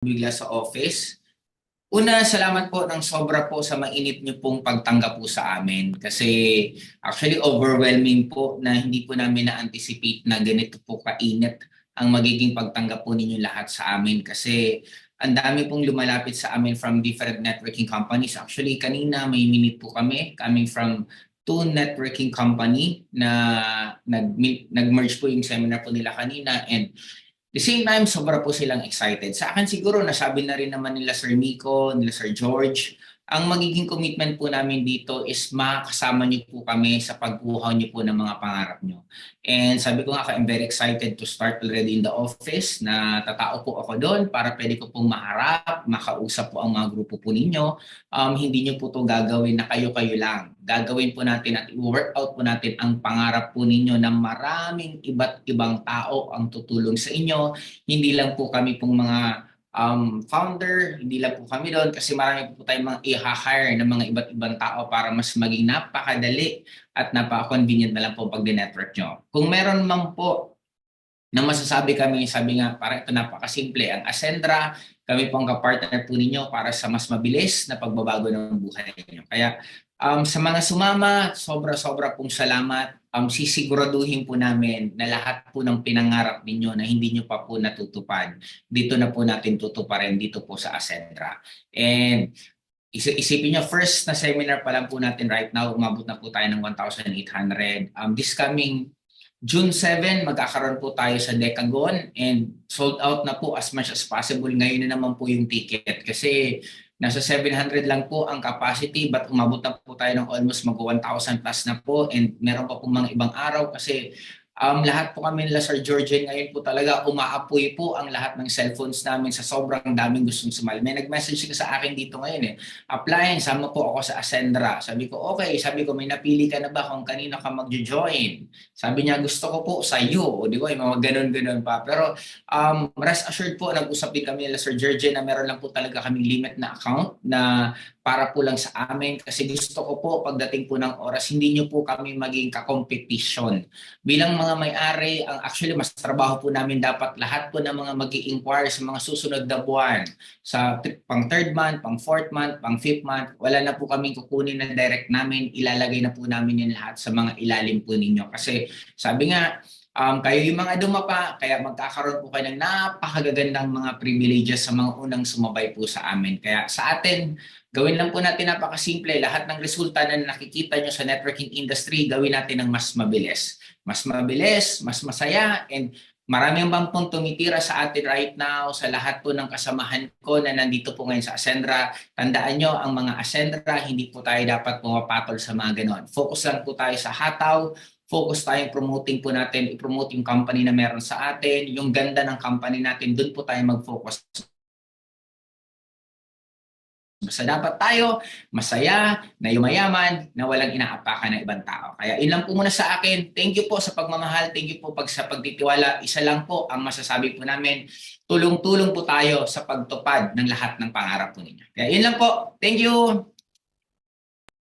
bigla sa office. Una, salamat po ng sobra po sa mainit niyo pong pagtanggap po sa amin. Kasi actually overwhelming po na hindi po namin na-anticipate na ganito po kainit ang magiging pagtanggap po ninyo lahat sa amin. Kasi ang dami pong lumalapit sa amin from different networking companies. Actually, kanina may minute po kami coming from two networking company na nag-merge po yung seminar po nila kanina, and the same time, sobra po silang excited. Sa akin siguro, nasabi na rin naman nila Sir Miko, nila Sir George, ang magiging commitment po namin dito is makasama niyo po kami sa pagkuha niyo po ng mga pangarap niyo. And sabi ko nga, I'm very excited to start already in the office na tatao po ako doon para pwede ko pong maharap, makausap po ang mga grupo po ninyo. Hindi niyo po to gagawin na kayo-kayo lang. Gagawin po natin at i-work out po natin ang pangarap po ninyo na maraming iba't ibang tao ang tutulong sa inyo. Hindi lang po kami pong mga founder, hindi lang po kami doon kasi marami po tayong mga i-hire ng mga iba't ibang tao para mas maging napakadali at napaka-convenient na lang po pag-network nyo. Kung meron man po na masasabi kami, sabi nga, parang ito napakasimple, ang Ascendra, kami po ang kapartner po ninyo para sa mas mabilis na pagbabago ng buhay ninyo. Kaya sa mga sumama, sobra-sobra pong salamat. Sisiguraduhin po namin na lahat po ng pinangarap ninyo na hindi nyo pa po natutupad, dito na po natin tutuparin dito po sa Ascendra. And isipin nyo, first na seminar pa lang po natin right now, umabot na po tayo ng 1,800. This coming June 7, magkakaroon po tayo sa Decagon and sold out na po as much as possible. Ngayon na naman po yung ticket kasi nasa 700 lang po ang capacity, but umabot na po tayo ng almost mag-1,000 plus na po, and meron pa po mga ibang araw kasi lahat po kami nila Sir George ngayon po talaga umaapoy po ang lahat ng cellphones namin sa sobrang daming gustong sumali. May nag-message sa akin dito ngayon apply, sama po ako sa Ascendra. Sabi ko, okay. Sabi ko, may napili ka na ba kung kanino ka mag-join? Sabi niya, gusto ko po sa iyo. O di ba, yung mga ganun-ganun pa. Pero rest assured po, nag-usap din kami nila Sir George na meron lang po talaga kaming limit na account na para po lang sa amin, kasi gusto ko po pagdating po ng oras, hindi nyo po kami maging kakompetisyon. Bilang mga may-ari, actually mas trabaho po namin dapat lahat po ng mga mag-i-inquire sa mga susunod na buwan. Sa pang third month, pang fourth month, pang fifth month, wala na po kaming kukunin na direct namin, ilalagay na po namin yan lahat sa mga ilalim po ninyo. Kasi sabi nga, kayo yung mga dumapa, kaya magkakaroon po kayo ng napakagagandang mga privileges sa mga unang sumabay po sa amin. Kaya sa atin, gawin lang po natin napakasimple. Lahat ng resulta na nakikita nyo sa networking industry, gawin natin ng mas mabilis. Mas mabilis, mas masaya, and maraming bang pong tumitira sa atin right now, sa lahat po ng kasamahan ko na nandito po ngayon sa Ascendra. Tandaan nyo, ang mga Ascendra, hindi po tayo dapat pumapatol sa mga ganon. Focus lang po tayo sa hataw, focus tayong promoting po natin, i-promote yung company na meron sa atin, yung ganda ng company natin, doon po tayo mag-focus. Basta dapat tayo masaya, na yumayaman, na walang inaapakan ng ibang tao. Kaya ilan po muna sa akin. Thank you po sa pagmamahal. Thank you po sa pagtitiwala. Isa lang po ang masasabi po namin. Tulong-tulong po tayo sa pagtupad ng lahat ng pangarap po ninyo. Kaya yun lang po. Thank you.